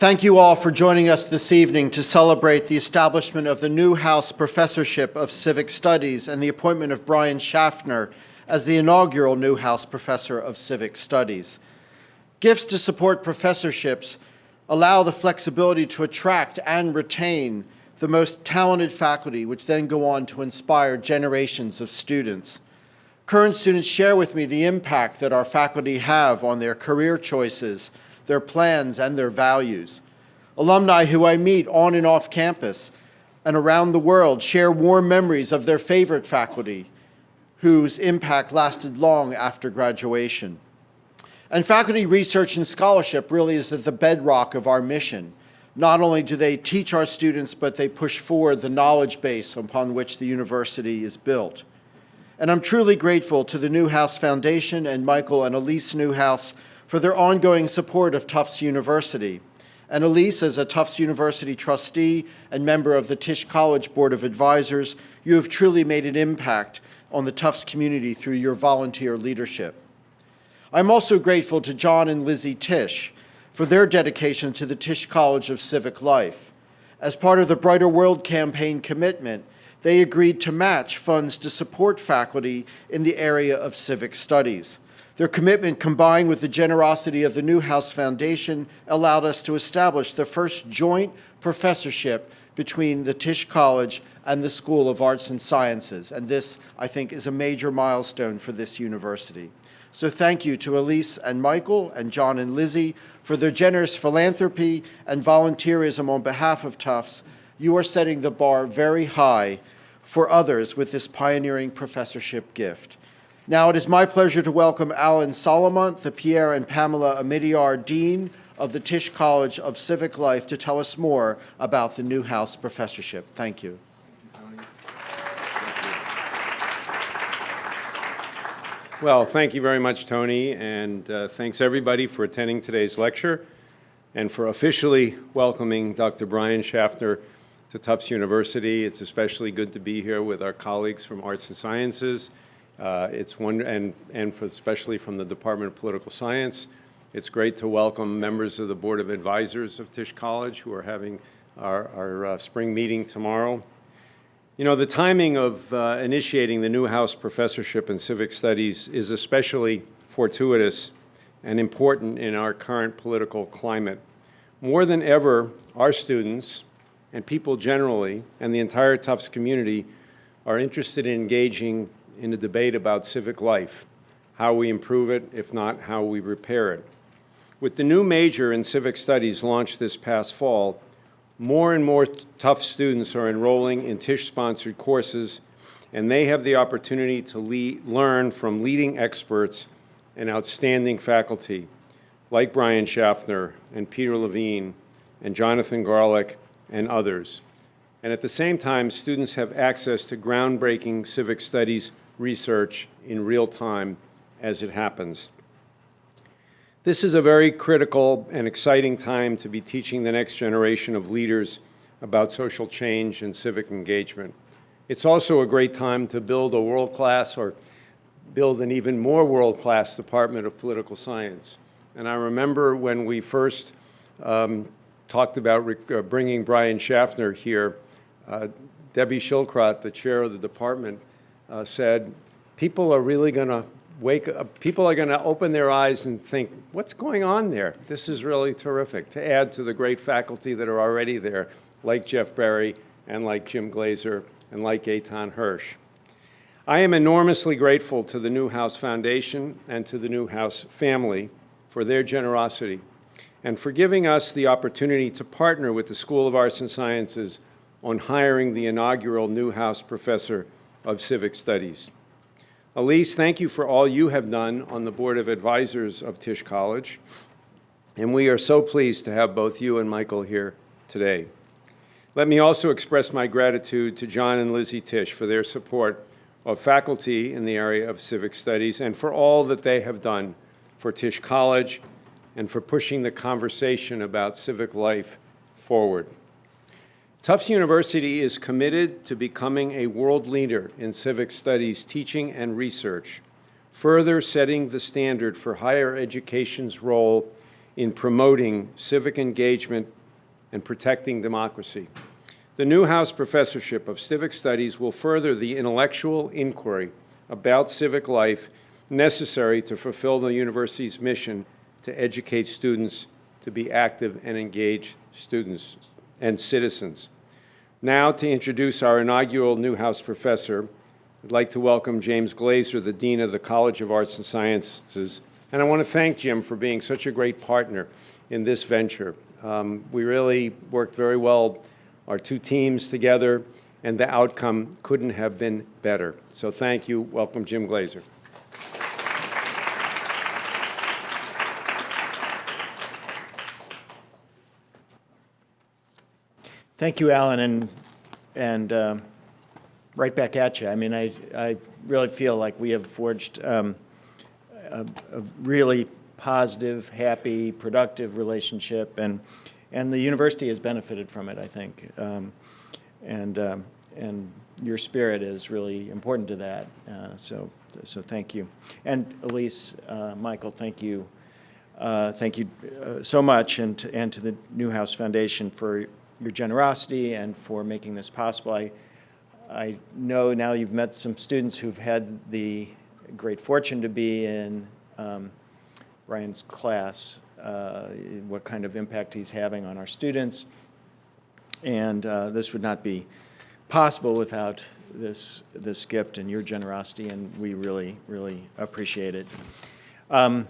Thank you all for joining us this evening to celebrate the establishment of the Newhouse Professorship of Civic Studies and the appointment of Brian Schaffner as the inaugural Newhouse Professor of Civic Studies. Gifts to support professorships allow the flexibility to attract and retain the most talented faculty, which then go on to inspire generations of students. Current students share with me the impact that our faculty have on their career choices, their plans, and their values. Alumni who I meet on and off campus and around the world share warm memories of their favorite faculty, whose impact lasted long after graduation. And faculty research and scholarship really is at the bedrock of our mission. Not only do they teach our students, but they push forward the knowledge base upon which the university is built. And I'm truly grateful to the Newhouse Foundation and Michael and Elise Newhouse for their ongoing support of Tufts University. And Elise, as a Tufts University trustee and member of the Tisch College Board of Advisors, you have truly made an impact on the Tufts community through your volunteer leadership. I'm also grateful to John and Lizzie Tisch for their dedication to the Tisch College of Civic Life. As part of the Brighter World campaign commitment, they agreed to match funds to support faculty in the area of civic studies. Their commitment, combined with the generosity of the Newhouse Foundation, allowed us to establish the first joint professorship between the Tisch College and the School of Arts and Sciences. And this, I think, is a major milestone for this university. So thank you to Elise and Michael and John and Lizzie for their generous philanthropy and volunteerism on behalf of Tufts. You are setting the bar very high for others with this pioneering professorship gift. Now it is my pleasure to welcome Alan Solomont, the Pierre and Pamela Amidiar Dean of the Tisch College of Civic Life, to tell us more about the Newhouse Professorship. Thank you. Well, thank you very much, Tony, and thanks everybody for attending today's lecture and for officially welcoming Dr. Brian Schaffner to Tufts University. It's especially good to be here with our colleagues from Arts and Sciences, especially from the Department of Political Science. It's great to welcome members of the Board of Advisors of Tisch College who are having our spring meeting tomorrow. You know, the timing of initiating the Newhouse Professorship in Civic Studies is especially fortuitous and important in our current political climate. More than ever, our students and people generally and the entire Tufts community are interested in engaging in a debate about civic life, how we improve it, if not how we repair it. With the new major in Civic Studies launched this past fall, more and more Tufts students are enrolling in Tisch-sponsored courses, and they have the opportunity to learn from leading experts and outstanding faculty like Brian Schaffner and Peter Levine and Jonathan Garlick and others. And at the same time, students have access to groundbreaking civic studies research in real time as it happens. This is a very critical and exciting time to be teaching the next generation of leaders about social change and civic engagement. It's also a great time to build a world-class or build an even more world-class Department of Political Science. And I remember when we first talked about bringing Brian Schaffner here, Debbie Shilkrot, the chair of the department, said, people are really going to wake up, people are going to open their eyes and think, what's going on there? This is really terrific, to add to the great faculty that are already there, like Jeff Berry and like Jim Glazer and like Eitan Hirsch. I am enormously grateful to the Newhouse Foundation and to the Newhouse family for their generosity and for giving us the opportunity to partner with the School of Arts and Sciences on hiring the inaugural Newhouse Professor of Civic Studies. Elise, thank you for all you have done on the Board of Advisors of Tisch College, and we are so pleased to have both you and Michael here today. Let me also express my gratitude to John and Lizzie Tisch for their support of faculty in the area of civic studies and for all that they have done for Tisch College and for pushing the conversation about civic life forward. Tufts University is committed to becoming a world leader in civic studies teaching and research, further setting the standard for higher education's role in promoting civic engagement and protecting democracy. The Newhouse Professorship of Civic Studies will further the intellectual inquiry about civic life necessary to fulfill the university's mission to educate students to be active and engaged students and citizens. Now, to introduce our inaugural Newhouse professor, I'd like to welcome James Glazer, the Dean of the College of Arts and Sciences. And I want to thank Jim for being such a great partner in this venture. We really worked very well, our two teams together, and the outcome couldn't have been better. So thank you. Welcome, Jim Glazer. Thank you, Alan, and right back at you. I mean, I really feel like we have forged a really positive, happy, productive relationship, and the university has benefited from it, I think. And your spirit is really important to that. So thank you. And Elise, Michael, thank you. Thank you so much, and to the Newhouse Foundation for your generosity and for making this possible. I know now you've met some students who've had the great fortune to be in Brian's class, what kind of impact he's having on our students. And this would not be possible without this gift and your generosity, and we really, really appreciate it. Our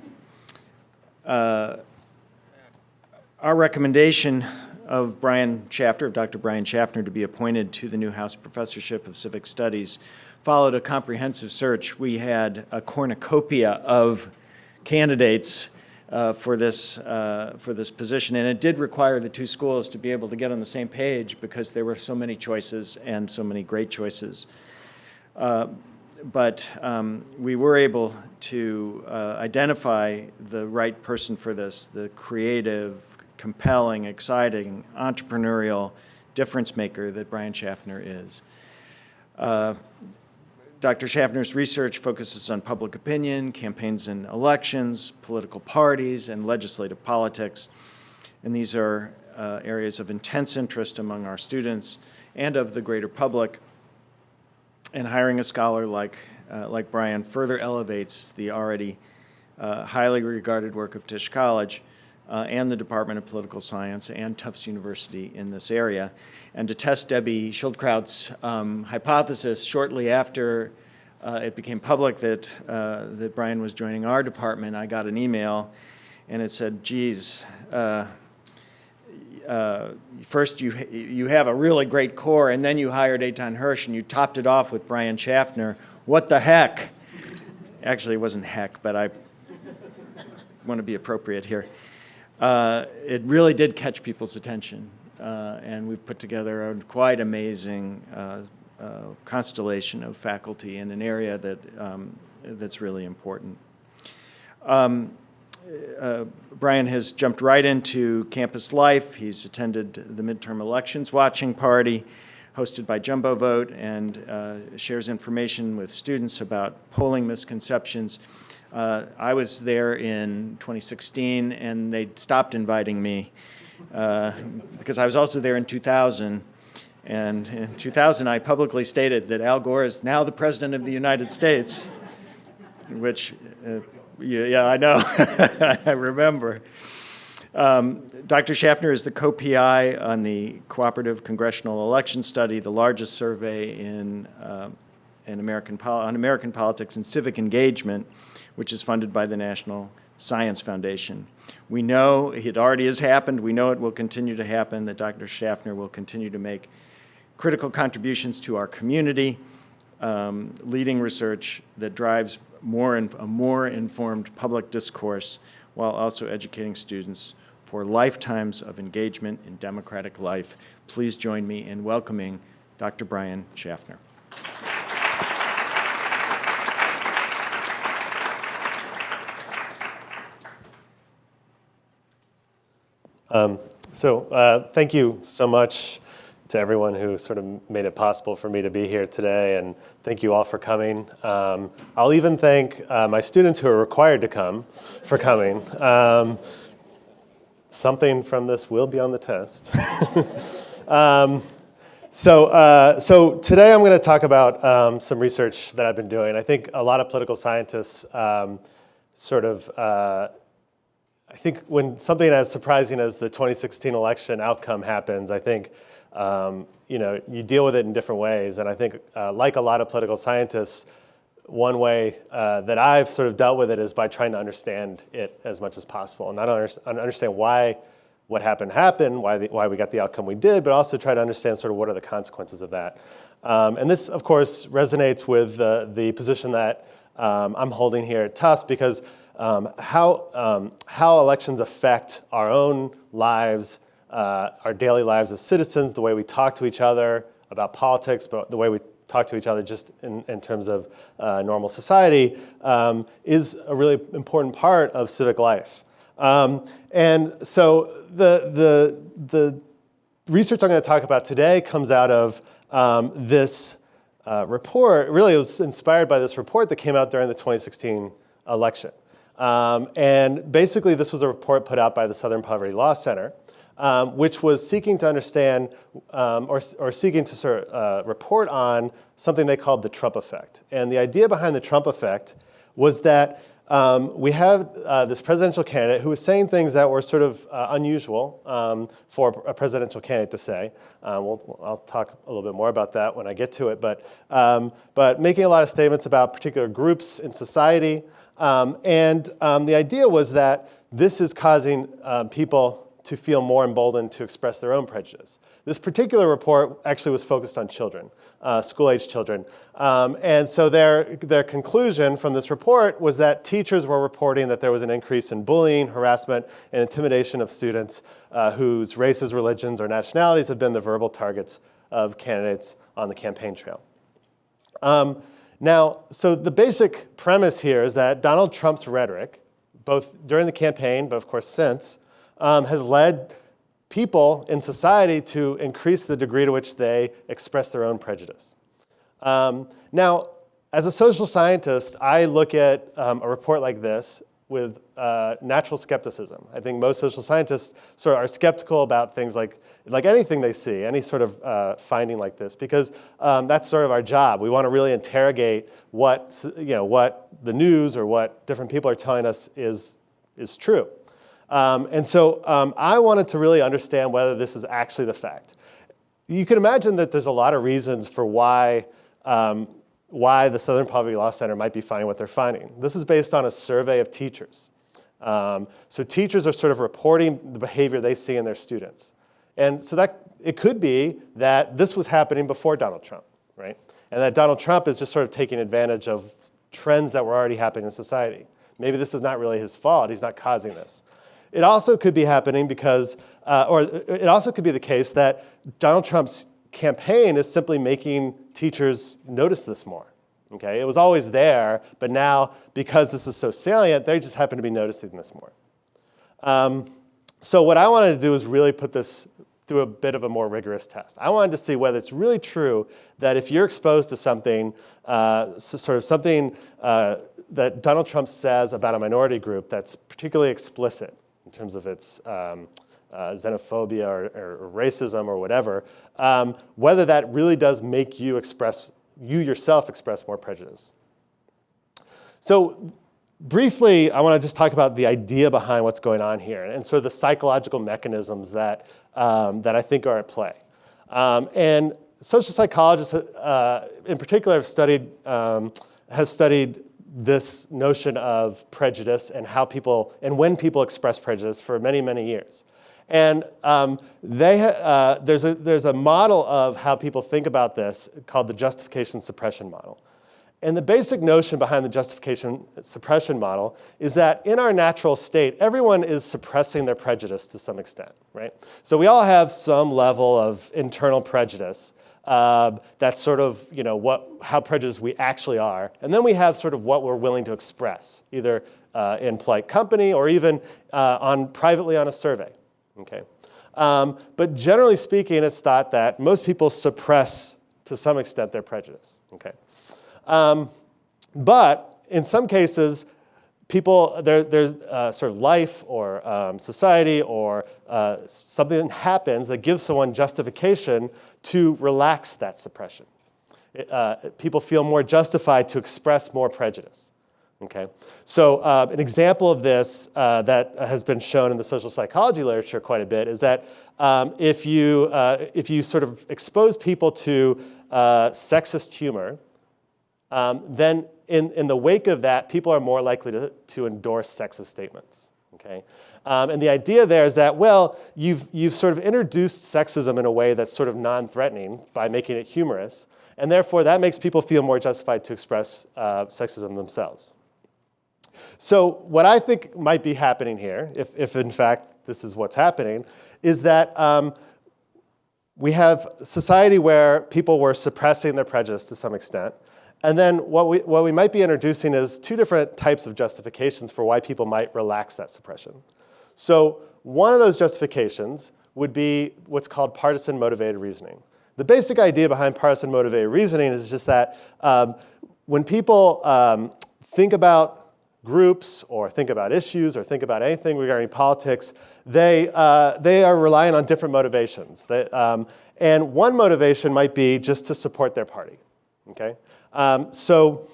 recommendation of Dr. Brian Schaffner, to be appointed to the Newhouse Professorship of Civic Studies followed a comprehensive search. We had a cornucopia of candidates for this position, and it did require the two schools to be able to get on the same page because there were so many choices and so many great choices. But we were able to identify the right person for this, the creative, compelling, exciting, entrepreneurial difference maker that Brian Schaffner is. Dr. Schaffner's research focuses on public opinion, campaigns and elections, political parties, and legislative politics. And these are areas of intense interest among our students and of the greater public. And hiring a scholar like Brian further elevates the already highly regarded work of Tisch College and the Department of Political Science and Tufts University in this area. And to test Debbie Schildkraut's hypothesis, shortly after it became public that Brian was joining our department, I got an email, and it said, geez, first you have a really great core, and then you hired Eitan Hirsch, and you topped it off with Brian Schaffner. What the heck? Actually, it wasn't heck, but I want to be appropriate here. It really did catch people's attention, and we've put together a quite amazing constellation of faculty in an area that's really important. Brian has jumped right into campus life. He's attended the midterm elections watching party hosted by Jumbo Vote and shares information with students about polling misconceptions. I was there in 2016, and they stopped inviting me because I was also there in 2000. And in 2000, I publicly stated that Al Gore is now the President of the United States, which, yeah, I know, I remember. Dr. Schaffner is the co-PI on the Cooperative Congressional Election Study, the largest survey on American politics and civic engagement, which is funded by the National Science Foundation. We know it already has happened. We know it will continue to happen, that Dr. Schaffner will continue to make critical contributions to our community, leading research that drives a more informed public discourse while also educating students for lifetimes of engagement in democratic life. Please join me in welcoming Dr. Brian Schaffner. Thank you so much to everyone who sort of made it possible for me to be here today, and thank you all for coming. I'll even thank my students who are required to come for coming. something from this will be on the test. So today I'm going to talk about some research that I've been doing. I think a lot of political scientists I think when something as surprising as the 2016 election outcome happens, I think you deal with it in different ways. And I think like a lot of political scientists, one way that I've sort of dealt with it is by trying to understand it as much as possible, and not understand why what happened, why we got the outcome we did, but also try to understand sort of what are the consequences of that. And this, of course, resonates with the position that I'm holding here at Tufts, because how elections affect our own lives, our daily lives as citizens, the way we talk to each other about politics, but the way we talk to each other just in terms of normal society, is a really important part of civic life. And so the research I'm going to talk about today comes out of this report. Really, it was inspired by this report that came out during the 2016 election. And basically, this was a report put out by the Southern Poverty Law Center, which was seeking to understand or seeking to sort of report on something they called the Trump effect. And the idea behind the Trump effect was that we have this presidential candidate who was saying things that were sort of unusual for a presidential candidate to say. I'll talk a little bit more about that when I get to it. But making a lot of statements about particular groups in society. And the idea was that this is causing people to feel more emboldened to express their own prejudice. This particular report actually was focused on children, school-age children. And so their conclusion from this report was that teachers were reporting that there was an increase in bullying, harassment, and intimidation of students whose races, religions, or nationalities had been the verbal targets of candidates on the campaign trail. Now, so the basic premise here is that Donald Trump's rhetoric, both during the campaign, but of course since, has led people in society to increase the degree to which they express their own prejudice. Now, as a social scientist, I look at a report like this with natural skepticism. I think most social scientists sort of are skeptical about things like anything they see, any sort of finding like this, because that's sort of our job. We want to really interrogate what the news or what different people are telling us is true. And so I wanted to really understand whether this is actually the fact. You can imagine that there's a lot of reasons for why the Southern Poverty Law Center might be finding what they're finding. This is based on a survey of teachers. So teachers are sort of reporting the behavior they see in their students. And so that it could be that this was happening before Donald Trump, right? And that Donald Trump is just sort of taking advantage of trends that were already happening in society. Maybe this is not really his fault. He's not causing this. It also could be happening because, or it also could be the case that Donald Trump's campaign is simply making teachers notice this more. Okay, it was always there, but now because this is so salient, they just happen to be noticing this more. So what I wanted to do is really put this through a bit of a more rigorous test. I wanted to see whether it's really true that if you're exposed to something, that Donald Trump says about a minority group that's particularly explicit, in terms of its xenophobia or racism or whatever, whether that really does make you yourself express more prejudice. So briefly, I want to just talk about the idea behind what's going on here and sort of the psychological mechanisms that I think are at play. And social psychologists in particular have studied this notion of prejudice and how people and when people express prejudice for many, many years. And there's a model of how people think about this called the justification suppression model. And the basic notion behind the justification suppression model is that in our natural state, everyone is suppressing their prejudice to some extent, right? So we all have some level of internal prejudice. That's sort of how prejudiced we actually are. And then we have sort of what we're willing to express, either in polite company or even privately on a survey. Okay, but generally speaking, it's thought that most people suppress to some extent their prejudice. Okay, but in some cases, there's sort of life or society or something that happens that gives someone justification to relax that suppression. People feel more justified to express more prejudice. Okay, so an example of this that has been shown in the social psychology literature quite a bit is that if you sort of expose people to sexist humor, then in the wake of that, people are more likely to endorse sexist statements. Okay, and the idea there is that, well, you've sort of introduced sexism in a way that's sort of non-threatening by making it humorous, and therefore that makes people feel more justified to express sexism themselves. So what I think might be happening here, if in fact this is what's happening, is that we have society where people were suppressing their prejudice to some extent, and then what we might be introducing is two different types of justifications for why people might relax that suppression. So one of those justifications would be what's called partisan motivated reasoning. The basic idea behind partisan motivated reasoning is just that when people think about groups or think about issues or think about anything regarding politics, they are relying on different motivations. And one motivation might be just to support their party. Okay? So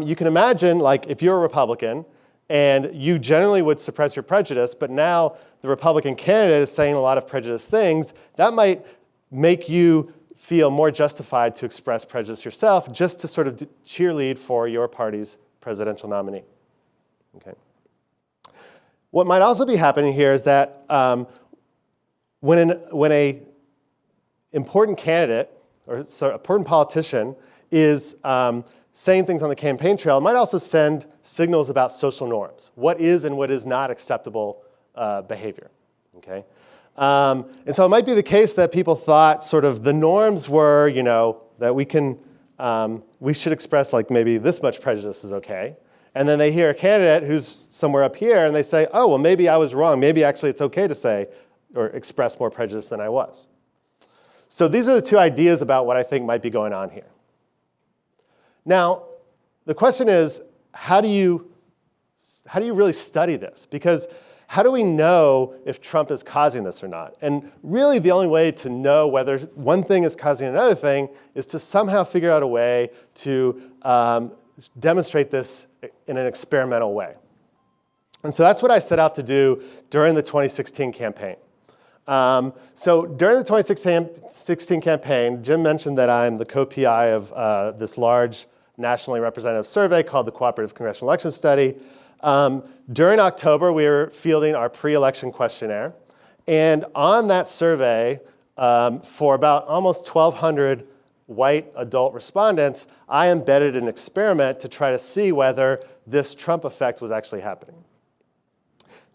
you can imagine, like, if you're a Republican and you generally would suppress your prejudice, but now the Republican candidate is saying a lot of prejudiced things, that might make you feel more justified to express prejudice yourself just to sort of cheerlead for your party's presidential nominee. Okay. What might also be happening here is that when a important candidate or important politician is saying things on the campaign trail, it might also send signals about social norms, what is and what is not acceptable behavior. Okay. And so it might be the case that people thought sort of the norms were, that we should express like maybe this much prejudice is okay. And then they hear a candidate who's somewhere up here and they say, oh, well, maybe I was wrong. Maybe actually it's okay to say or express more prejudice than I was. So these are the two ideas about what I think might be going on here. Now, the question is, how do you really study this? Because how do we know if Trump is causing this or not? And really the only way to know whether one thing is causing another thing is to somehow figure out a way to demonstrate this in an experimental way. And so that's what I set out to do during the 2016 campaign. So during the 2016 campaign, Jim mentioned that I'm the co-PI of this large nationally representative survey called the Cooperative Congressional Election Study. During October, we were fielding our pre-election questionnaire. And on that survey, for about almost 1,200 white adult respondents, I embedded an experiment to try to see whether this Trump effect was actually happening.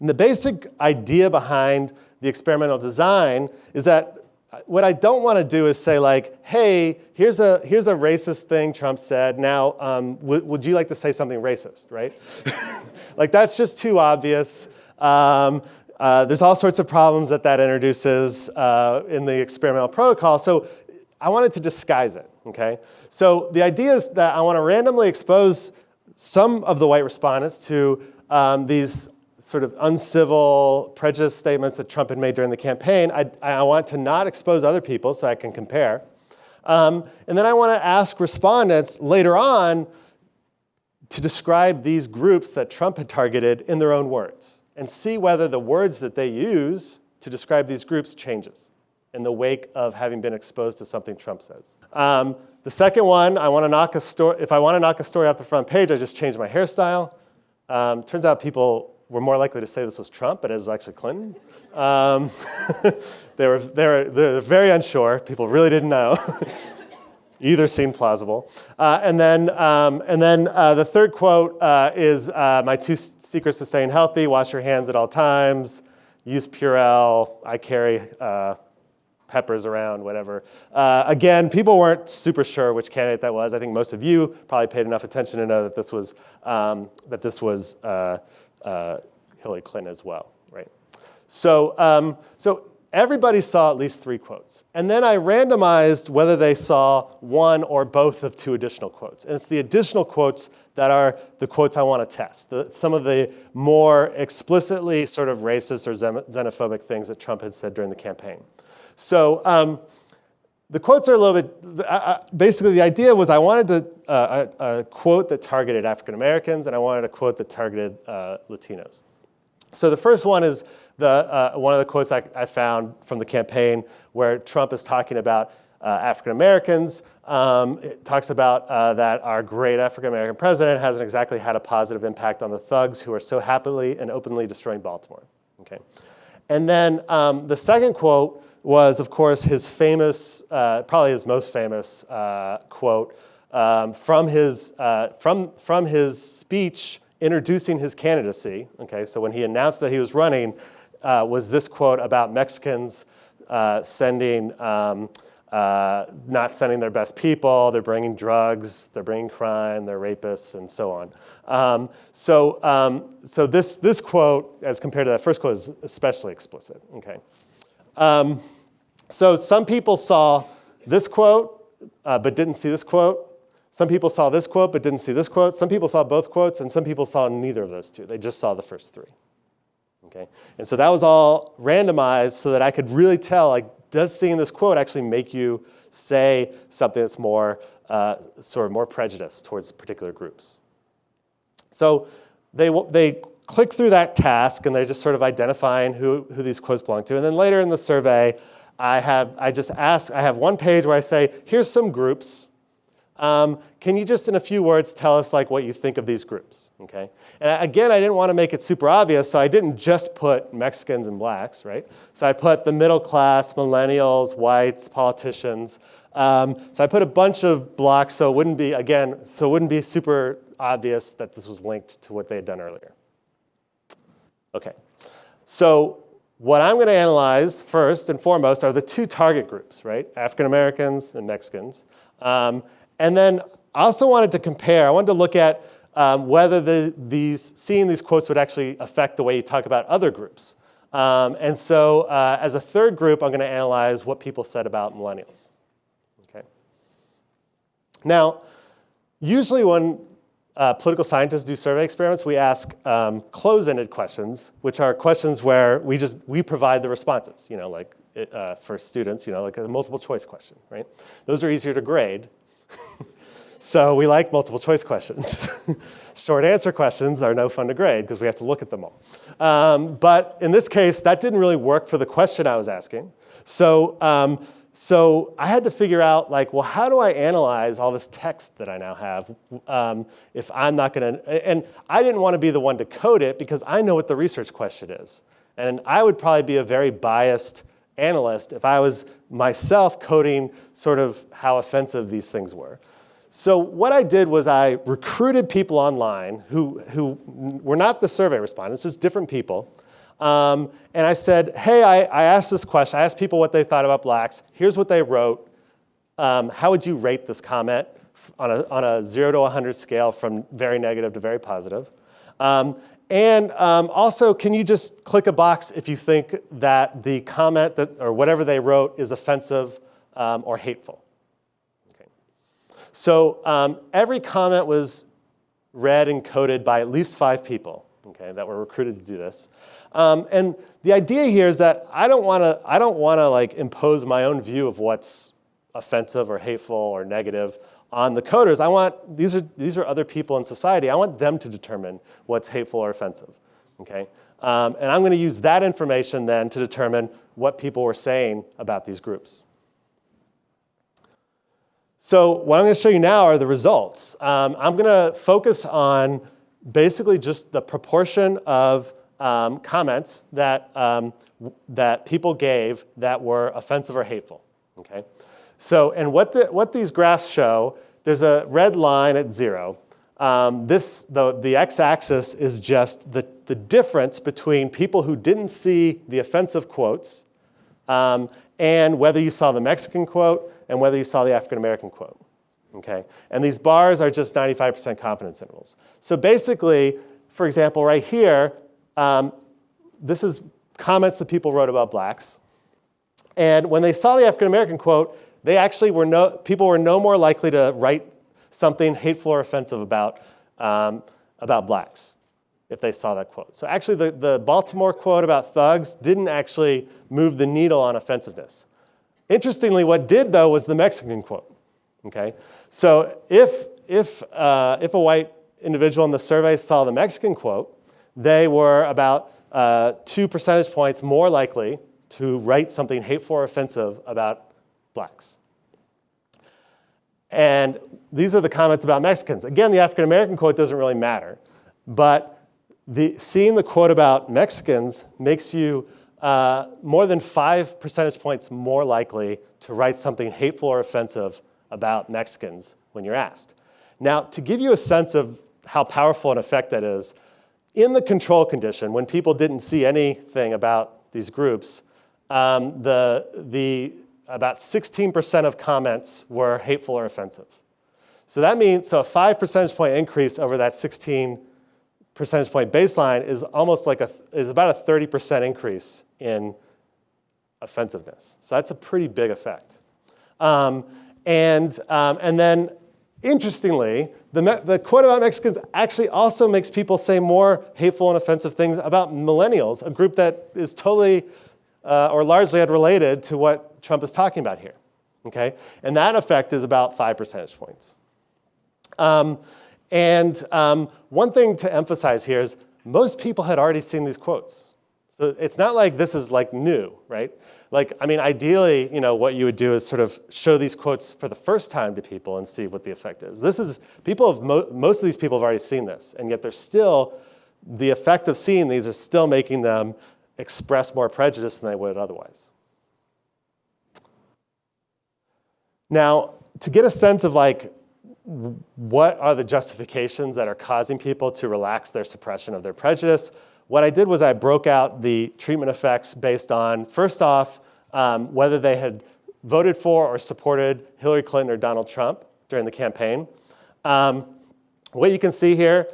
And the basic idea behind the experimental design is that what I don't want to do is say like, hey, here's a racist thing Trump said. Now, would you like to say something racist, right? Like that's just too obvious. There's all sorts of problems that introduces in the experimental protocol. So I wanted to disguise it, okay? So the idea is that I want to randomly expose some of the white respondents to these sort of uncivil prejudice statements that Trump had made during the campaign. I want to not expose other people so I can compare. And then I want to ask respondents later on to describe these groups that Trump had targeted in their own words and see whether the words that they use to describe these groups changes in the wake of having been exposed to something Trump says. The second one, if I want to knock a story off the front page, I just change my hairstyle. Turns out people were more likely to say this was Trump, but it was actually Clinton. They were very unsure. People really didn't know. Either seemed plausible. And then the third quote is my 2 secrets to staying healthy: wash your hands at all times, use Purell, I carry peppers around, whatever. Again, people weren't super sure which candidate that was. I think most of you probably paid enough attention to know that this was Hillary Clinton as well, right? So everybody saw at least 3 quotes. And then I randomized whether they saw one or both of 2 additional quotes. And it's the additional quotes that are the quotes I want to test, some of the more explicitly sort of racist or xenophobic things that Trump had said during the campaign. So the quotes are a little bit, basically the idea was I wanted a quote that targeted African Americans, and I wanted a quote that targeted Latinos. So the first one is one of the quotes I found from the campaign where Trump is talking about African Americans. It talks about that our great African American president hasn't exactly had a positive impact on the thugs who are so happily and openly destroying Baltimore. Okay. And then the second quote was, of course, his famous, probably his most famous quote from his speech introducing his candidacy. Okay, so when he announced that he was running, was this quote about Mexicans not sending their best people, they're bringing drugs, they're bringing crime, they're rapists, and so on. So this quote, as compared to that first quote, is especially explicit. Okay. So some people saw this quote, but didn't see this quote. Some people saw this quote, but didn't see this quote. Some people saw both quotes, and some people saw neither of those 2. They just saw the first 3. Okay? And so that was all randomized so that I could really tell, like, does seeing this quote actually make you say something that's more, sort of more prejudiced towards particular groups? So they click through that task, and they're just sort of identifying who these quotes belong to. And then later in the survey, I have one page where I say, here's some groups. Can you just in a few words tell us like what you think of these groups, okay? And again, I didn't want to make it super obvious, so I didn't just put Mexicans and blacks, right? So I put the middle class, millennials, whites, politicians. So I put a bunch of blocks so it wouldn't be super obvious that this was linked to what they had done earlier. Okay, so what I'm going to analyze first and foremost are the 2 target groups, right? African Americans and Mexicans. And then I also wanted to compare, I wanted to look at whether seeing these quotes would actually affect the way you talk about other groups. And so as a third group, I'm going to analyze what people said about millennials. Okay. Now, usually when political scientists do survey experiments, we ask close-ended questions, which are questions where we provide the responses, you know, like for students, you know, like a multiple choice question, right? Those are easier to grade. So we like multiple choice questions. Short answer questions are no fun to grade because we have to look at them all. But in this case, that didn't really work for the question I was asking. So I had to figure out, like, well, how do I analyze all this text that I now have if I'm not going to, and I didn't want to be the one to code it because I know what the research question is. And I would probably be a very biased analyst if I was myself coding sort of how offensive these things were. So what I did was I recruited people online who were not the survey respondents, just different people. And I said, hey, I asked this question. I asked people what they thought about blacks. Here's what they wrote. How would you rate this comment on a 0 to 100 scale from very negative to very positive? And also, can you just click a box if you think that the comment or whatever they wrote is offensive or hateful? Okay. So every comment was read and coded by at least 5 people, okay, that were recruited to do this. And the idea here is that I don't want to like impose my own view of what's offensive or hateful or negative on the coders. These are other people in society. I want them to determine what's hateful or offensive, okay? And I'm going to use that information then to determine what people were saying about these groups. So what I'm going to show you now are the results. I'm going to focus on basically just the proportion of comments that people gave that were offensive or hateful, okay? So, and what these graphs show, there's a red line at 0. The x-axis is just the difference between people who didn't see the offensive quotes and whether you saw the Mexican quote and whether you saw the African-American quote, okay? And these bars are just 95% confidence intervals. So basically, for example, right here, this is comments that people wrote about blacks. And when they saw the African American quote, they actually people were no more likely to write something hateful or offensive about blacks if they saw that quote. So actually the Baltimore quote about thugs didn't actually move the needle on offensiveness. Interestingly, what did though was the Mexican quote. Okay, so if a white individual in the survey saw the Mexican quote, they were about 2 percentage points more likely to write something hateful or offensive about blacks. And these are the comments about Mexicans. Again, the African American quote doesn't really matter, but seeing the quote about Mexicans makes you more than 5 percentage points more likely to write something hateful or offensive about Mexicans when you're asked. Now, to give you a sense of how powerful an effect that is, in the control condition, when people didn't see anything about these groups, about 16% of comments were hateful or offensive. So that means, a 5 percentage point increase over that 16 percentage point baseline is almost like is about a 30% increase in offensiveness. So that's a pretty big effect. And then, interestingly, the quote about Mexicans actually also makes people say more hateful and offensive things about millennials, a group that is totally or largely unrelated to what Trump is talking about here. Okay? And that effect is about 5 percentage points. One thing to emphasize here is most people had already seen these quotes. So it's not like this is like new, right? Like, I mean, ideally, what you would do is sort of show these quotes for the first time to people and see what the effect is. Most of these people have already seen this, and yet the effect of seeing these is still making them express more prejudice than they would otherwise. Now, to get a sense of what are the justifications that are causing people to relax their suppression of their prejudice, what I did was I broke out the treatment effects based on, first off, whether they had voted for or supported Hillary Clinton or Donald Trump during the campaign. What you can see here,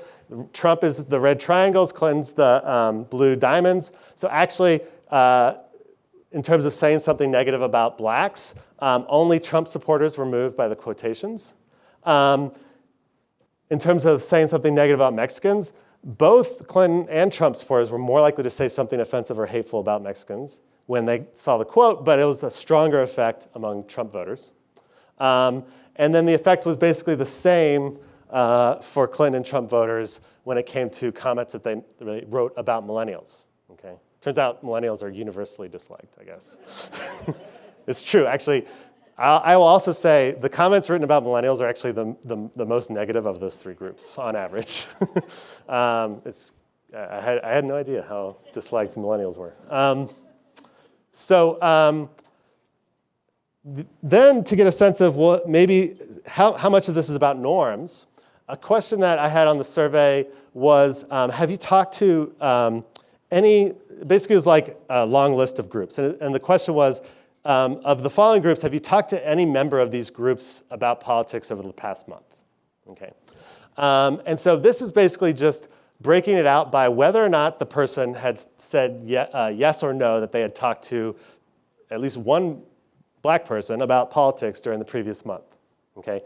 Trump is the red triangles, Clinton's the blue diamonds. So actually, in terms of saying something negative about blacks, only Trump supporters were moved by the quotations. In terms of saying something negative about Mexicans, both Clinton and Trump supporters were more likely to say something offensive or hateful about Mexicans when they saw the quote, but it was a stronger effect among Trump voters. And then the effect was basically the same for Clinton and Trump voters when it came to comments that they wrote about millennials. Okay? Turns out millennials are universally disliked, I guess. It's true, actually. I will also say the comments written about millennials are actually the most negative of those three groups on average. I had no idea how disliked millennials were. Then to get a sense of how much of this is about norms, a question that I had on the survey was, have you talked to basically it was like a long list of groups. And the question was, of the following groups, have you talked to any member of these groups about politics over the past month? Okay. And so this is basically just breaking it out by whether or not the person had said yes or no that they had talked to at least one black person about politics during the previous month. Okay.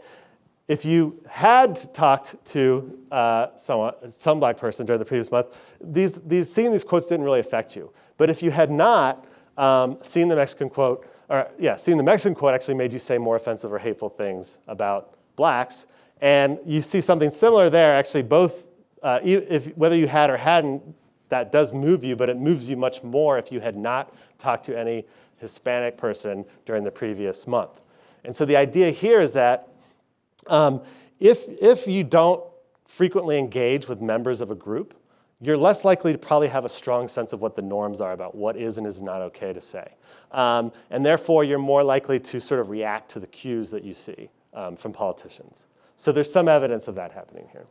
If you had talked to some black person during the previous month, seeing these quotes didn't really affect you. But if you had not, seeing the Mexican quote actually made you say more offensive or hateful things about blacks. And you see something similar there, actually both, whether you had or hadn't, that does move you, but it moves you much more if you had not talked to any Hispanic person during the previous month. And so the idea here is that if you don't frequently engage with members of a group, you're less likely to probably have a strong sense of what the norms are about what is and is not okay to say. And therefore, you're more likely to sort of react to the cues that you see from politicians. So there's some evidence of that happening here.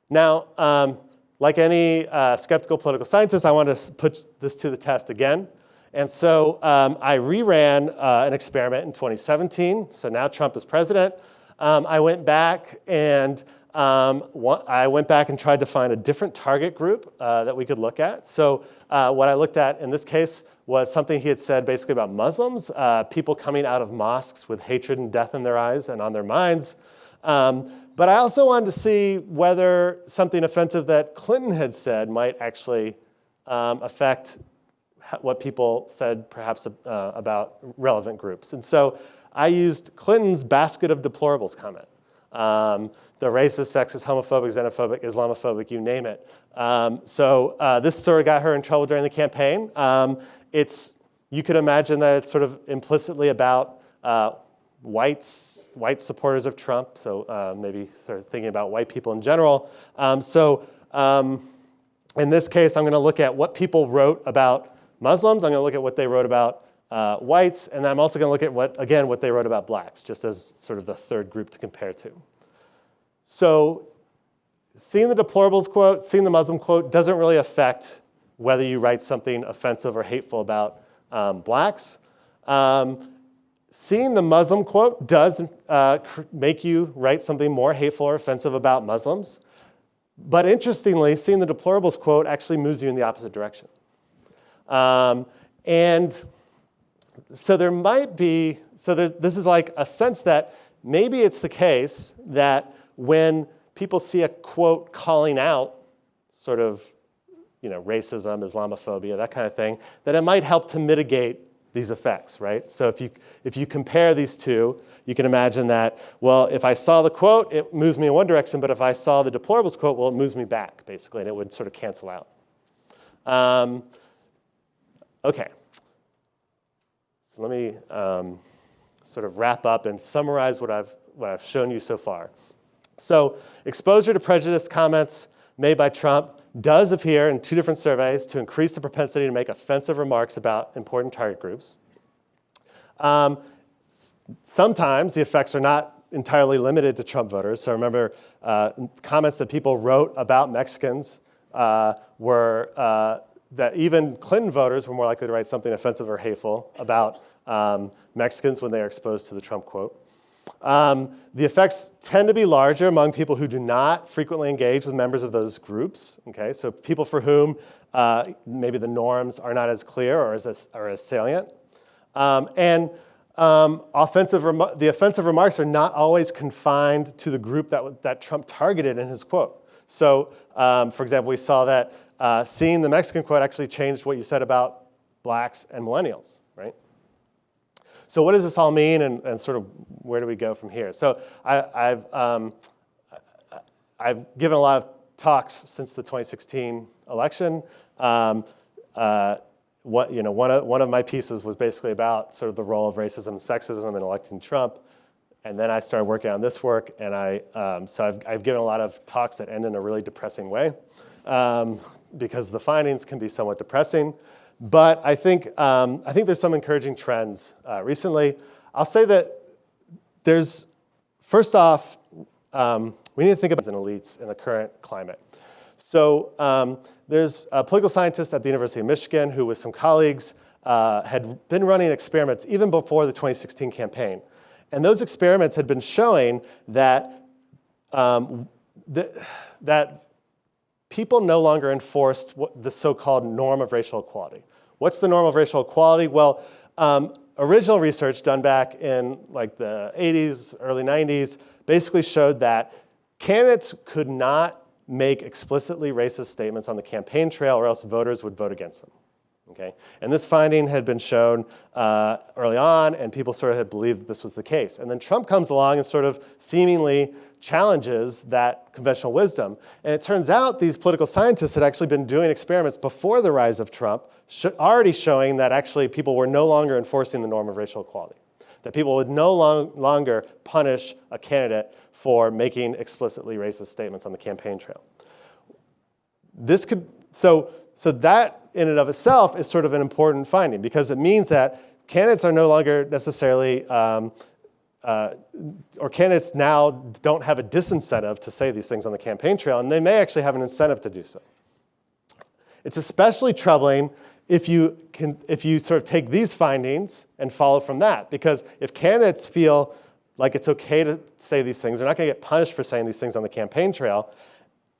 Now, like any skeptical political scientist, I want to put this to the test again. And so I reran an experiment in 2017. So now Trump is president. I went back and tried to find a different target group that we could look at. So what I looked at in this case was something he had said basically about Muslims, people coming out of mosques with hatred and death in their eyes and on their minds. But I also wanted to see whether something offensive that Clinton had said might actually affect what people said perhaps about relevant groups. And so I used Clinton's basket of deplorables comment. The racist, sexist, homophobic, xenophobic, Islamophobic, you name it. So this sort of got her in trouble during the campaign. You could imagine that it's sort of implicitly about white supporters of Trump, so maybe sort of thinking about white people in general. In this case, I'm going to look at what people wrote about Muslims. I'm going to look at what they wrote about whites, and I'm also going to look at what they wrote about blacks, just as sort of the third group to compare to. So seeing the deplorables quote, seeing the Muslim quote doesn't really affect whether you write something offensive or hateful about blacks. Seeing the Muslim quote does make you write something more hateful or offensive about Muslims. But interestingly, seeing the deplorables quote actually moves you in the opposite direction. And so there might be, this is like a sense that maybe it's the case that when people see a quote calling out sort of, racism, Islamophobia, that kind of thing, that it might help to mitigate these effects, right? So if you compare these two, you can imagine that, well, if I saw the quote, it moves me in one direction, but if I saw the deplorables quote, well, it moves me back, basically, and it would sort of cancel out. Okay. So let me sort of wrap up and summarize what I've shown you so far. So exposure to prejudiced comments made by Trump does appear in two different surveys to increase the propensity to make offensive remarks about important target groups. Sometimes the effects are not entirely limited to Trump voters. So remember, comments that people wrote about Mexicans were that even Clinton voters were more likely to write something offensive or hateful about Mexicans when they are exposed to the Trump quote. The effects tend to be larger among people who do not frequently engage with members of those groups. Okay, so people for whom maybe the norms are not as clear or as salient. The offensive remarks are not always confined to the group that Trump targeted in his quote. So, for example, we saw that seeing the Mexican quote actually changed what you said about blacks and millennials, right? So what does this all mean, and sort of where do we go from here? So I've given a lot of talks since the 2016 election. One of my pieces was basically about sort of the role of racism and sexism in electing Trump, and then I started working on this work, and I've given a lot of talks that end in a really depressing way, because the findings can be somewhat depressing. But I think there's some encouraging trends recently. I'll say that first off, we need to think about elites in the current climate. So there's a political scientist at the University of Michigan who, with some colleagues, had been running experiments even before the 2016 campaign. And those experiments had been showing that that people no longer enforced the so-called norm of racial equality. What's the norm of racial equality? Well, original research done back in like the 80s, early 90s, basically showed that candidates could not make explicitly racist statements on the campaign trail, or else voters would vote against them. Okay? And this finding had been shown early on, and people sort of had believed this was the case. And then Trump comes along and sort of seemingly challenges that conventional wisdom. And it turns out these political scientists had actually been doing experiments before the rise of Trump, already showing that actually people were no longer enforcing the norm of racial equality, that people would no longer punish a candidate for making explicitly racist statements on the campaign trail. So that in and of itself is sort of an important finding, because it means that candidates are no longer necessarily, or candidates now don't have a disincentive to say these things on the campaign trail, and they may actually have an incentive to do so. It's especially troubling if you sort of take these findings and follow from that, because if candidates feel like it's okay to say these things, they're not going to get punished for saying these things on the campaign trail,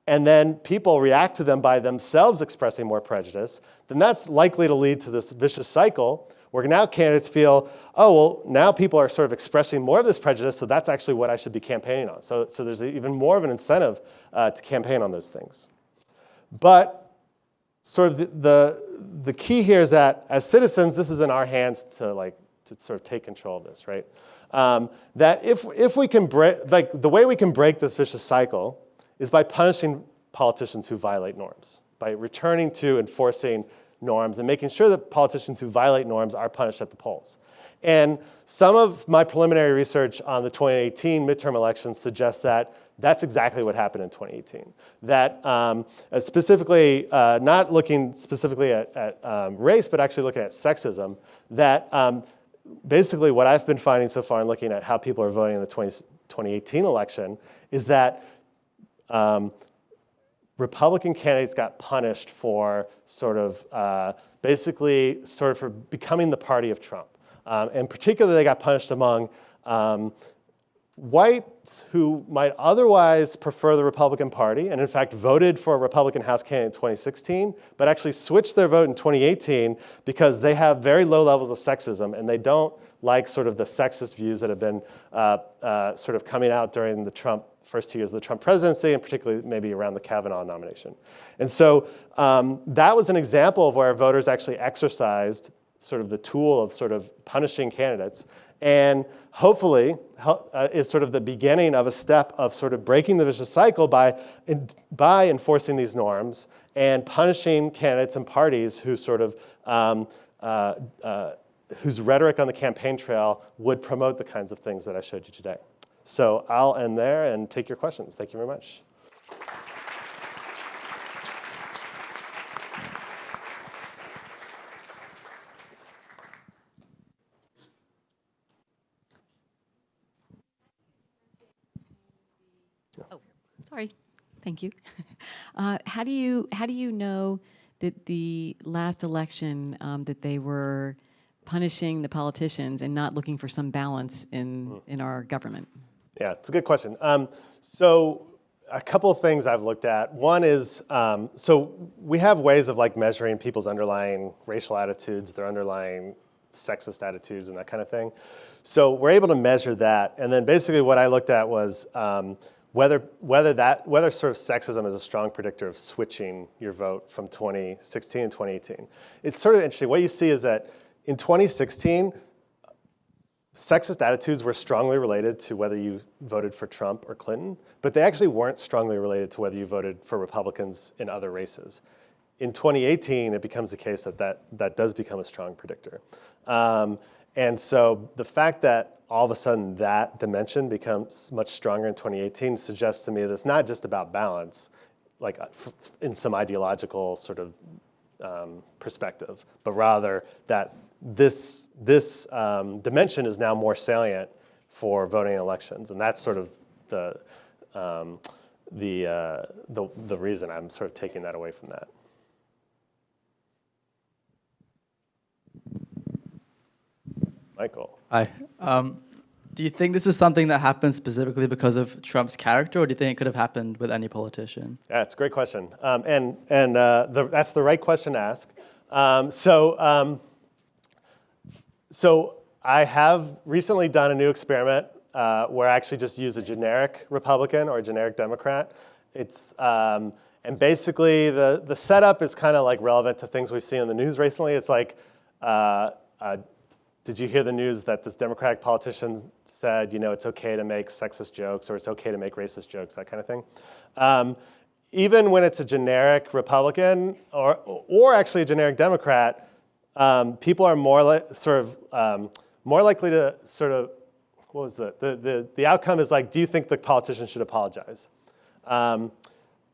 and then people react to them by themselves expressing more prejudice, then that's likely to lead to this vicious cycle where now candidates feel, oh, well, now people are sort of expressing more of this prejudice, so that's actually what I should be campaigning on. So there's even more of an incentive to campaign on those things. But sort of the key here is that as citizens, this is in our hands to sort of take control of this, right? That if we can break, the way we can break this vicious cycle is by punishing politicians who violate norms, by returning to enforcing norms and making sure that politicians who violate norms are punished at the polls. And some of my preliminary research on the 2018 midterm elections suggests that that's exactly what happened in 2018. That specifically, not looking specifically at race, but actually looking at sexism, that basically what I've been finding so far in looking at how people are voting in the 2018 election is that Republican candidates got punished for basically for becoming the party of Trump. And particularly they got punished among whites who might otherwise prefer the Republican Party and in fact voted for a Republican House candidate in 2016, but actually switched their vote in 2018 because they have very low levels of sexism and they don't like sort of the sexist views that have been sort of coming out during the first 2 years of the Trump presidency, and particularly maybe around the Kavanaugh nomination. And so that was an example of where voters actually exercised sort of the tool of sort of punishing candidates, and hopefully is sort of the beginning of a step of sort of breaking the vicious cycle by enforcing these norms and punishing candidates and parties who sort of whose rhetoric on the campaign trail would promote the kinds of things that I showed you today. So I'll end there and take your questions. Thank you very much. Oh, sorry. Thank you. How do you know that the last election that they were punishing the politicians and not looking for some balance in our government? Yeah, it's a good question. So a couple of things I've looked at. One is, so we have ways of measuring people's underlying racial attitudes, their underlying sexist attitudes and that kind of thing. So we're able to measure that. And then basically what I looked at was whether sort of sexism is a strong predictor of switching your vote from 2016 and 2018. It's sort of interesting. What you see is that in 2016, sexist attitudes were strongly related to whether you voted for Trump or Clinton, but they actually weren't strongly related to whether you voted for Republicans in other races. In 2018, it becomes the case that does become a strong predictor. And so the fact that all of a sudden that dimension becomes much stronger in 2018 suggests to me that it's not just about balance, in some ideological sort of perspective, but rather that this dimension is now more salient for voting in elections, and that's sort of the reason I'm sort of taking that away from that. Michael. Hi. Do you think this is something that happened specifically because of Trump's character, or do you think it could have happened with any politician? Yeah, it's a great question, and that's the right question to ask. So I have recently done a new experiment where I actually just use a generic Republican or a generic Democrat. And basically the setup is kind of relevant to things we've seen in the news recently. It's did you hear the news that this Democratic politician said, it's okay to make sexist jokes or it's okay to make racist jokes, that kind of thing. Even when it's a generic Republican or actually a generic Democrat, people are more likely to sort of, what was the outcome is do you think the politician should apologize?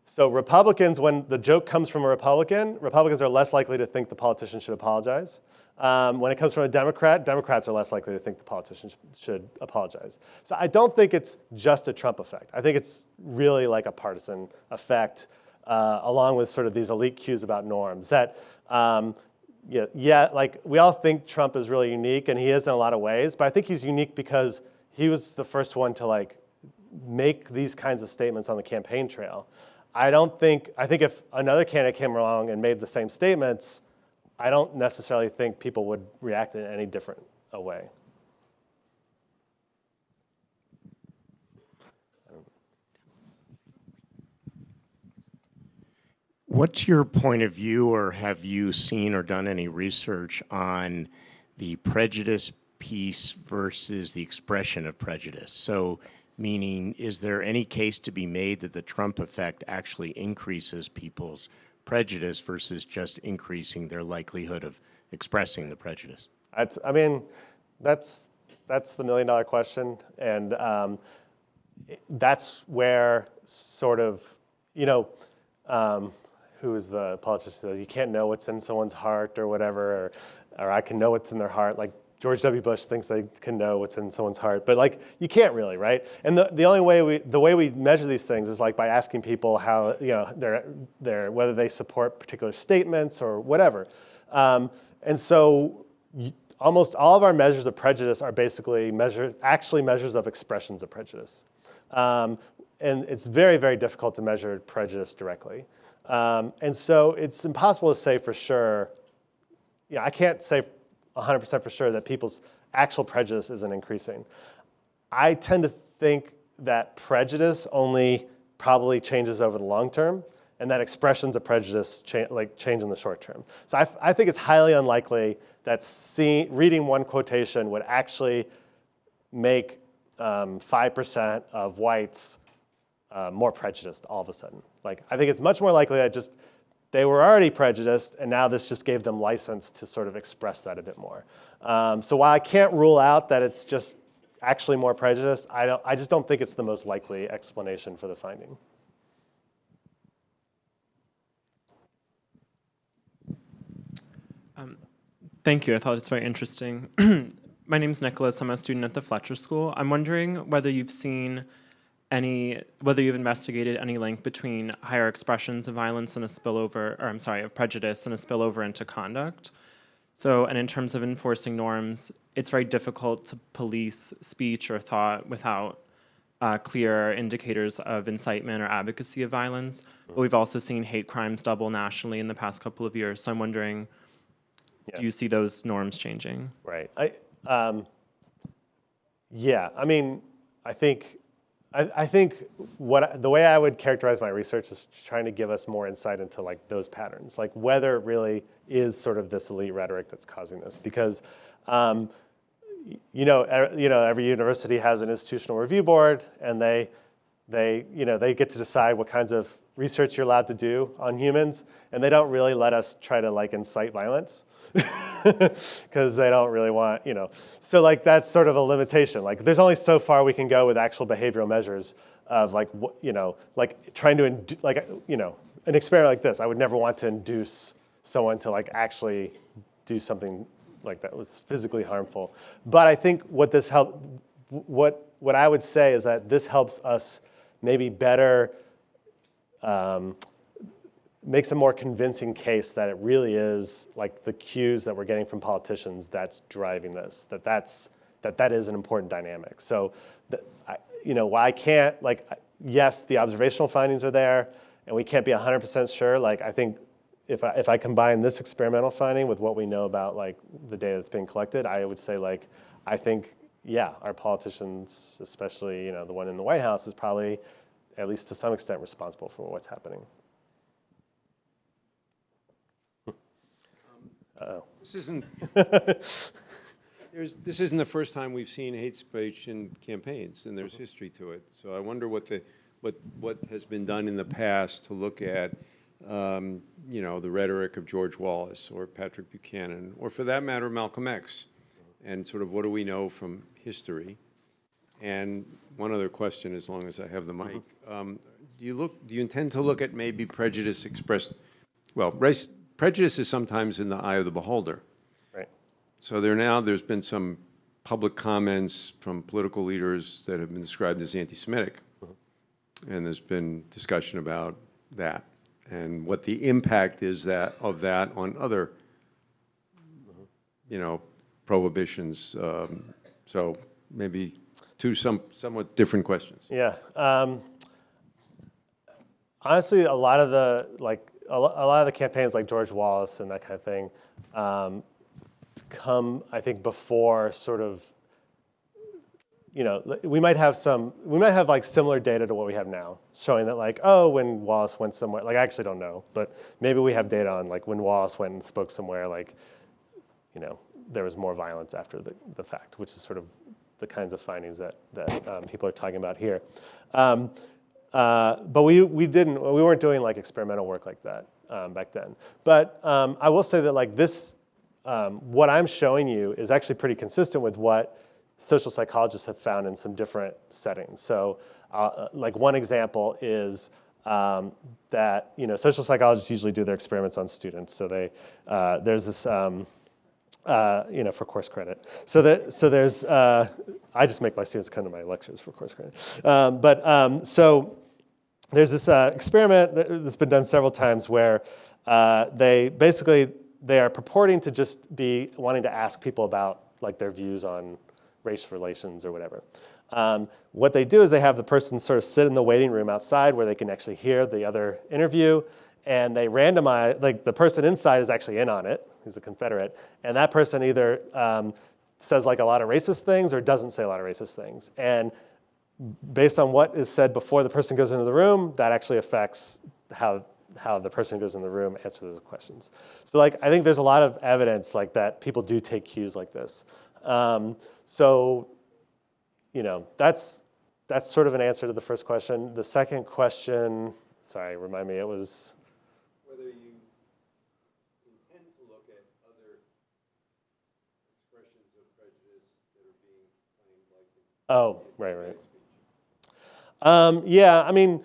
So Republicans, when the joke comes from a Republican, Republicans are less likely to think the politician should apologize. When it comes from a Democrat, Democrats are less likely to think the politician should apologize. So I don't think it's just a Trump effect. I think it's really a partisan effect, along with sort of these elite cues about norms that, we all think Trump is really unique, and he is in a lot of ways, but I think he's unique because he was the first one to make these kinds of statements on the campaign trail. I think if another candidate came along and made the same statements, I don't necessarily think people would react in any different a way. What's your point of view, or have you seen or done any research on the prejudice piece versus the expression of prejudice? So, meaning, is there any case to be made that the Trump effect actually increases people's prejudice versus just increasing their likelihood of expressing the prejudice? That's the million-dollar question, and that's where sort of, who is the politician who says you can't know what's in someone's heart or whatever, or I can know what's in their heart. Like George W. Bush thinks they can know what's in someone's heart, but like you can't really, right? And the only way the way we measure these things is like by asking people how they're whether they support particular statements or whatever. And so almost all of our measures of prejudice are basically measures of expressions of prejudice. And it's very, very difficult to measure prejudice directly. And so it's impossible to say for sure. I can't say 100% for sure that people's actual prejudice isn't increasing. I tend to think that prejudice only probably changes over the long term, and that expressions of prejudice change in the short term. So I think it's highly unlikely that reading one quotation would actually make 5% of whites more prejudiced all of a sudden. Like, I think it's much more likely that just they were already prejudiced, and now this just gave them license to sort of express that a bit more. So while I can't rule out that it's just actually more prejudiced, I just don't think it's the most likely explanation for the finding. Thank you. I thought it's very interesting. My name's Nicholas. I'm a student at the Fletcher School. I'm wondering whether you've investigated any link between higher expressions of violence and of prejudice and a spillover into conduct. So, and in terms of enforcing norms, it's very difficult to police speech or thought without clear indicators of incitement or advocacy of violence. But we've also seen hate crimes double nationally in the past couple of years. So I'm wondering, do you see those norms changing? Right. Yeah. I mean, I think the way I would characterize my research is trying to give us more insight into like those patterns, like whether it really is sort of this elite rhetoric that's causing this. Because every university has an institutional review board, and they get to decide what kinds of research you're allowed to do on humans, and they don't really let us try to like incite violence. Because they don't really want, So like that's sort of a limitation. Like there's only so far we can go with actual behavioral measures of like, like trying to, an experiment like this. I would never want to induce someone to like actually do something like that was physically harmful. But I think what I would say is that this helps us maybe better makes a more convincing case that it really is like the cues that we're getting from politicians that's driving this, that is an important dynamic. So, why I can't, yes, the observational findings are there, and we can't be 100% sure. Like, I think if I combine this experimental finding with what we know about like the data that's being collected, I would say I think, yeah, our politicians, especially, the one in the White House, is probably, at least to some extent, responsible for what's happening. Uh-oh. This isn't the first time we've seen hate speech in campaigns, and there's history to it. So I wonder what has been done in the past to look at the rhetoric of George Wallace or Patrick Buchanan, or for that matter, Malcolm X, and sort of what do we know from history. And one other question, as long as I have the mic, do you intend to look at maybe prejudice expressed? Well, prejudice is sometimes in the eye of the beholder. Right. So there's been some public comments from political leaders that have been described as anti-Semitic, and there's been discussion about that and what the impact is of that on other, prohibitions. So maybe two somewhat different questions. Yeah. Honestly, a lot of the campaigns like George Wallace and that kind of thing come, I think, before sort of, we might have like similar data to what we have now, showing that like, oh, when Wallace went somewhere, like I actually don't know, but maybe we have data on like when Wallace went and spoke somewhere, like, there was more violence after the fact, which is sort of the kinds of findings that people are talking about here. But we weren't doing like experimental work like that back then. But I will say that like this, what I'm showing you is actually pretty consistent with what social psychologists have found in some different settings. So like one example is that social psychologists usually do their experiments on students. So there's this for course credit. So there's I just make my students come to my lectures for course credit. So there's this experiment that's been done several times where they are purporting to just be wanting to ask people about like their views on race relations or whatever. What they do is they have the person sort of sit in the waiting room outside where they can actually hear the other interview, and they randomize, like the person inside is actually in on it, he's a Confederate, and that person either says like a lot of racist things or doesn't say a lot of racist things. And based on what is said before the person goes into the room, that actually affects how the person who goes in the room answers those questions. So like, I think there's a lot of evidence like that people do take cues like this. So, that's sort of an answer to the first question. The second question, sorry, remind me, it was? Whether you intend to look at other expressions of prejudice that are being claimed like the Oh, right. Yeah, I mean,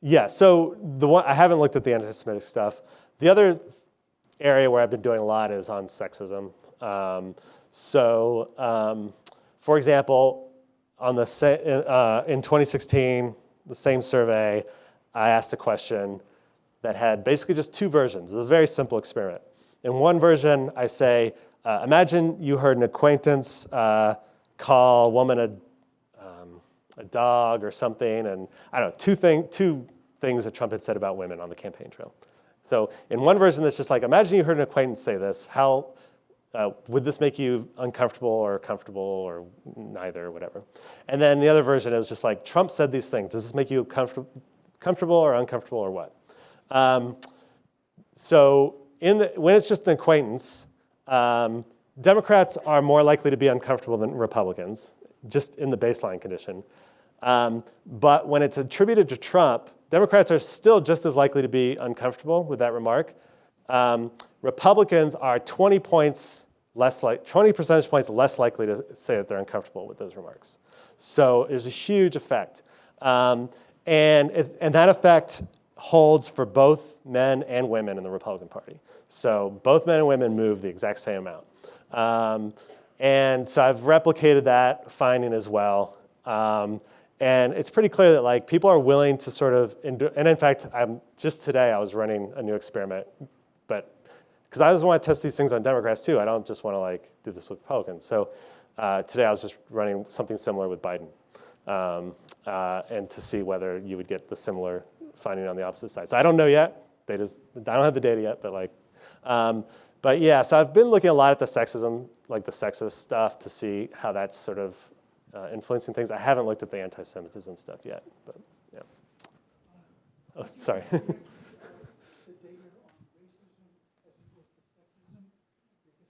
yeah, so the one, I haven't looked at the anti-Semitic stuff. The other area where I've been doing a lot is on sexism. For example, on in 2016, the same survey, I asked a question that had basically just two versions. It's a very simple experiment. In one version, I say, imagine you heard an acquaintance call a woman a dog or something, and I don't know, two things that Trump had said about women on the campaign trail. So in one version that's just like, imagine you heard an acquaintance say this, how would this make you uncomfortable or comfortable or neither or whatever? And then the other version, it was just like, Trump said these things, does this make you comfortable or uncomfortable or what? So when it's just an acquaintance, Democrats are more likely to be uncomfortable than Republicans, just in the baseline condition. But when it's attributed to Trump, Democrats are still just as likely to be uncomfortable with that remark. Republicans are 20 percentage points less likely to say that they're uncomfortable with those remarks. So there's a huge effect. And that effect holds for both men and women in the Republican Party. So both men and women move the exact same amount. And so I've replicated that finding as well. And it's pretty clear that like people are willing to sort of, and in fact, just today I was running a new experiment, but because I just want to test these things on Democrats too. I don't just want to like do this with Republicans. So today I was just running something similar with Biden, and to see whether you would get the similar finding on the opposite side. So I don't know yet. I don't have the data yet, but like, but yeah. So I've been looking a lot at the sexism, like the sexist stuff, to see how that's sort of influencing things. I haven't looked at the anti-Semitism stuff yet, but yeah. Oh, sorry.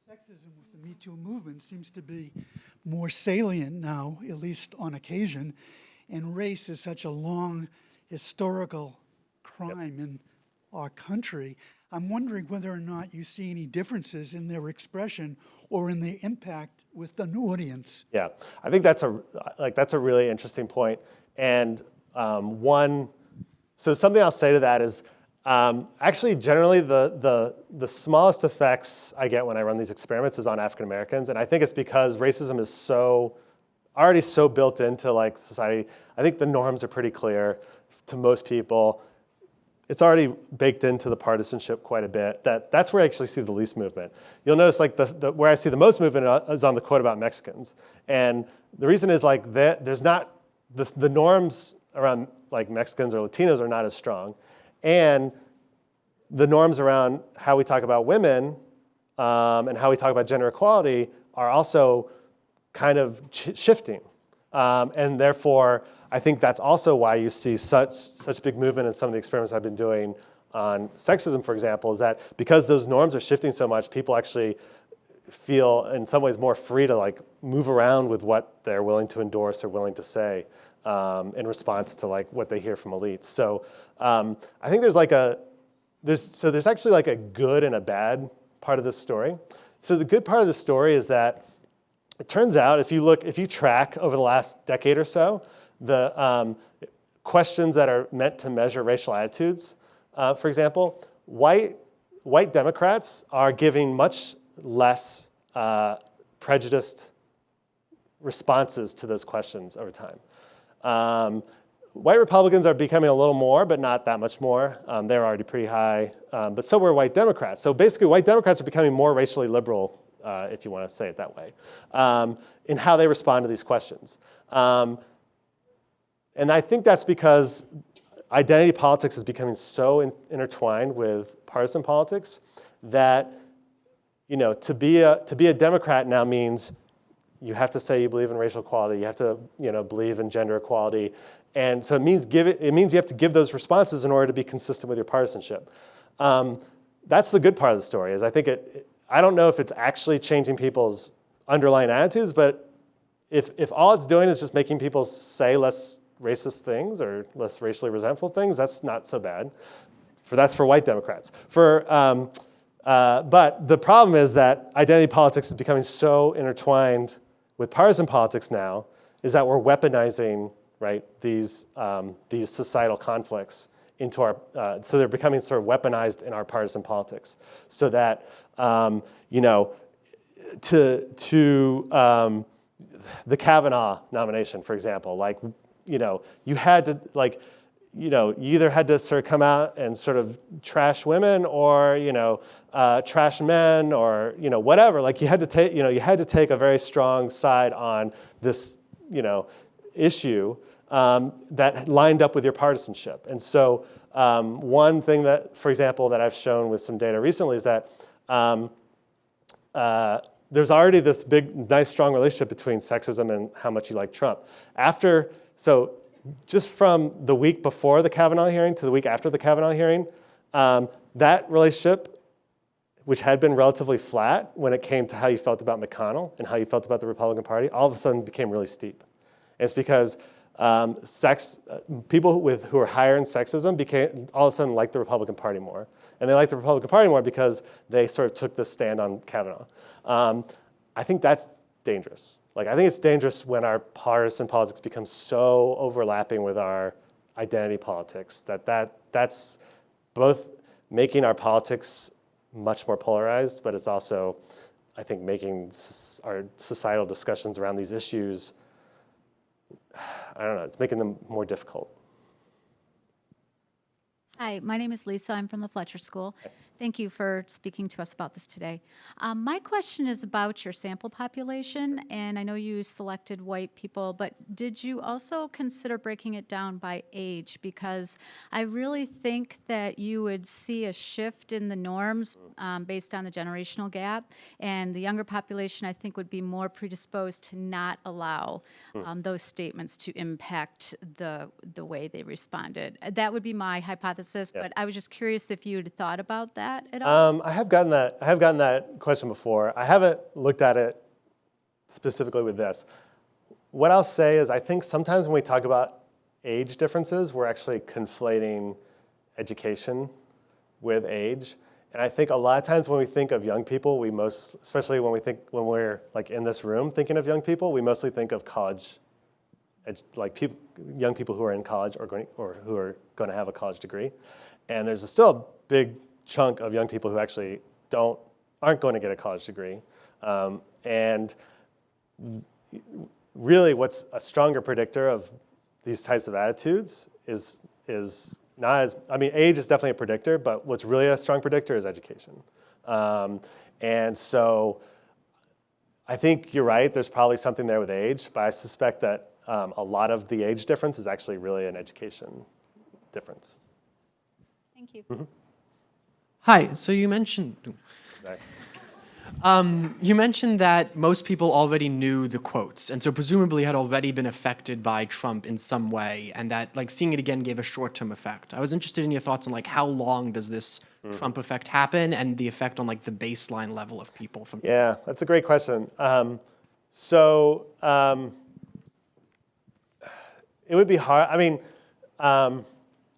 Sexism with the Me Too movement seems to be more salient now, at least on occasion, and race is such a long historical crime in our country. I'm wondering whether or not you see any differences in their expression or in the impact with an audience. Yeah, I think that's a really interesting point. And so something I'll say to that is, actually, generally, the smallest effects I get when I run these experiments is on African Americans, and I think it's because racism is already so built into like society. I think the norms are pretty clear to most people. It's already baked into the partisanship quite a bit. That's where I actually see the least movement. You'll notice like where I see the most movement is on the quote about Mexicans, and the reason is like there's not the norms around like Mexicans or Latinos are not as strong. And the norms around how we talk about women and how we talk about gender equality are also kind of shifting. And therefore, I think that's also why you see such big movement in some of the experiments I've been doing on sexism, for example, is that because those norms are shifting so much, people actually feel in some ways more free to like move around with what they're willing to endorse or willing to say in response to like what they hear from elites. So I think there's actually like a good and a bad part of this story. So the good part of the story is that it turns out if you track over the last decade or so, the questions that are meant to measure racial attitudes, for example, white Democrats are giving much less prejudiced responses to those questions over time. White Republicans are becoming a little more, but not that much more. They're already pretty high, but so were white Democrats. So basically, white Democrats are becoming more racially liberal, if you want to say it that way, in how they respond to these questions. And I think that's because identity politics is becoming so intertwined with partisan politics that to be a Democrat now means you have to say you believe in racial equality, you have to believe in gender equality, and so it means you have to give those responses in order to be consistent with your partisanship. That's the good part of the story. Is I think I don't know if it's actually changing people's underlying attitudes, but if all it's doing is just making people say less racist things or less racially resentful things, that's not so bad. That's for white Democrats. But the problem is that identity politics is becoming so intertwined with partisan politics now, is that we're weaponizing these societal conflicts into our, so they're becoming sort of weaponized in our partisan politics, so that the Kavanaugh nomination, for example, you had to you either had to sort of come out and sort of trash women or trash men or whatever. Like you had to take a very strong side on this issue that lined up with your partisanship. And so one thing that, for example, that I've shown with some data recently is that there's already this big, nice, strong relationship between sexism and how much you like Trump. Just from the week before the Kavanaugh hearing to the week after the Kavanaugh hearing, that relationship, which had been relatively flat when it came to how you felt about McConnell and how you felt about the Republican Party, all of a sudden became really steep. And it's because people who are higher in sexism all of a sudden liked the Republican Party more. And they liked the Republican Party more because they sort of took this stand on Kavanaugh. I think that's dangerous. I think it's dangerous when our partisan politics becomes so overlapping with our identity politics that's both making our politics much more polarized, but it's also, I think, making our societal discussions around these issues, I don't know, it's making them more difficult. Hi, my name is Lisa. I'm from the Fletcher School. Thank you for speaking to us about this today. My question is about your sample population, and I know you selected white people, but did you also consider breaking it down by age? Because I really think that you would see a shift in the norms based on the generational gap, and the younger population, I think, would be more predisposed to not allow those statements to impact the way they responded. That would be my hypothesis, but I was just curious if you'd thought about that at all? I have gotten that question before. I haven't looked at it specifically with this. What I'll say is I think sometimes when we talk about age differences, we're actually conflating education with age. And I think a lot of times when we think of young people, especially when we're in this room thinking of young people, we mostly think of college, young people who are in college or who are going to have a college degree. And there's still a big chunk of young people who actually aren't going to get a college degree. And really what's a stronger predictor of these types of attitudes is not as, age is definitely a predictor, but what's really a strong predictor is education. And so I think you're right, there's probably something there with age, but I suspect that a lot of the age difference is actually really an education difference. Thank you. Hi. So you mentioned that most people already knew the quotes, and so presumably had already been affected by Trump in some way, and that like seeing it again gave a short-term effect. I was interested in your thoughts on like how long does this Trump effect happen, and the effect on like the baseline level of people from. Yeah, that's a great question. It would be hard. I mean,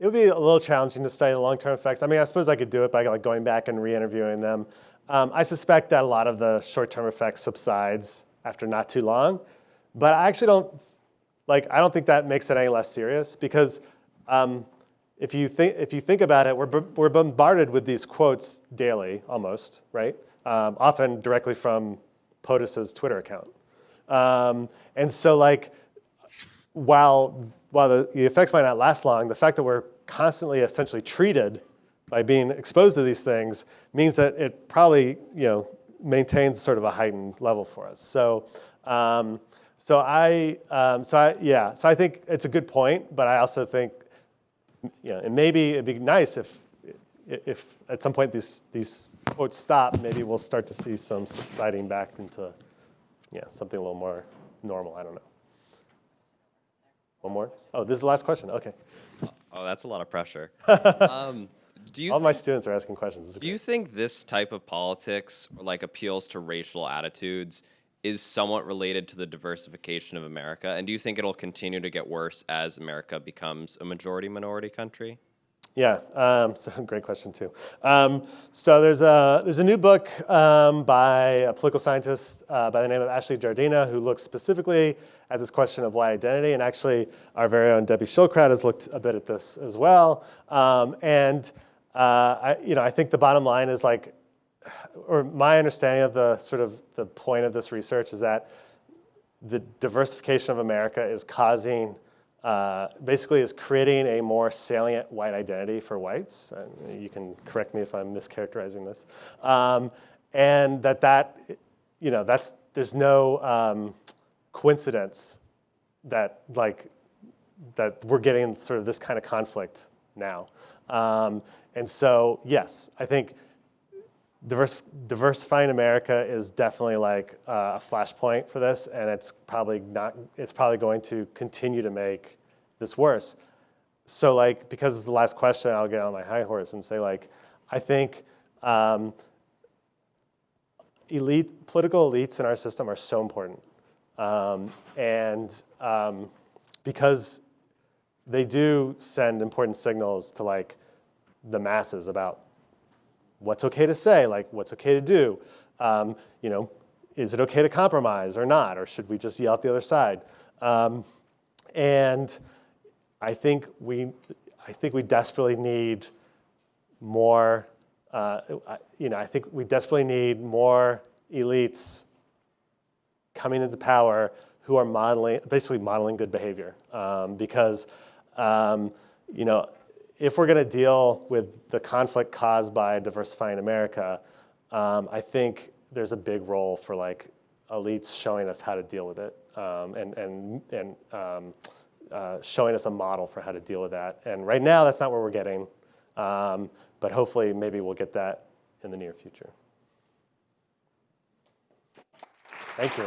it would be a little challenging to study the long-term effects. I mean, I suppose I could do it by like going back and re-interviewing them. I suspect that a lot of the short-term effects subsides after not too long, but I actually I don't think that makes it any less serious because if you think about it, we're bombarded with these quotes daily, almost, right? Often directly from POTUS's Twitter account, and so like while the effects might not last long, the fact that we're constantly essentially treated by being exposed to these things means that it probably maintains sort of a heightened level for us. So I think it's a good point, but I also think and maybe it'd be nice if at some point these quotes stop, maybe we'll start to see some subsiding back into something a little more normal. I don't know. One more? Oh, this is the last question. Okay. Oh, that's a lot of pressure. All my students are asking questions. Do you think this type of politics, or like appeals to racial attitudes, is somewhat related to the diversification of America? And do you think it'll continue to get worse as America becomes a majority-minority country? Yeah, so great question too. So there's a new book by a political scientist by the name of Ashley Jardina who looks specifically at this question of white identity, and actually our very own Debbie Schildkraut has looked a bit at this as well. I think the bottom line is or my understanding of the point of this research is that the diversification of America is causing, basically is creating a more salient white identity for whites. And you can correct me if I'm mischaracterizing this. And there's no coincidence that we're getting sort of this kind of conflict now. And so, yes, I think diversifying America is definitely like a flashpoint for this, and it's probably going to continue to make this worse. So because it's the last question, I'll get on my high horse and say I think political elites in our system are so important. Because they do send important signals to the masses about what's okay to say, what's okay to do. Is it okay to compromise or not, or should we just yell at the other side? And I think we desperately need more. I think we desperately need more elites coming into power who are basically modeling good behavior. Because if we're going to deal with the conflict caused by diversifying America, I think there's a big role for elites showing us how to deal with it, and showing us a model for how to deal with that. And right now, that's not what we're getting. But hopefully, maybe we'll get that in the near future. Thank you.